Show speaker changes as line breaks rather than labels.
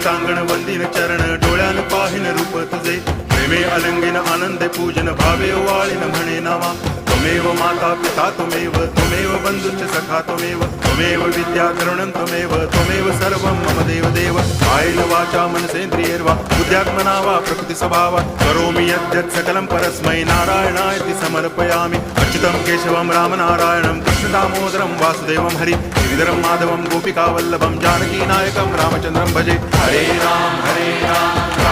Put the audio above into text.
टांगण वंदिन चरण डोळ्यान पाहिन रूप तुझे प्रेमे अलंगिन आनंदे पूजन भावे वाळीन म्हणे नावा त्वमेव माता पिता त्वमेव बंधुश्च सखा त्वमेव विद्या करुणं त्वमेव सर्वं मम देव कायेन वाचा मनसेन्द्रियैर्वा बुद्ध्यात्मना वा प्रकृति स्वभावात् करोमि यद्यत् सकलं परस्मै नारायणायति समर्पयामि अच्युतं केशवं रामनारायणं कृष्णदामोदरं वासुदेवं हरि गिरिधरं माधवं गोपिकावल्लभं जानकीनायकं रामचन्द्रं भजे हरे राम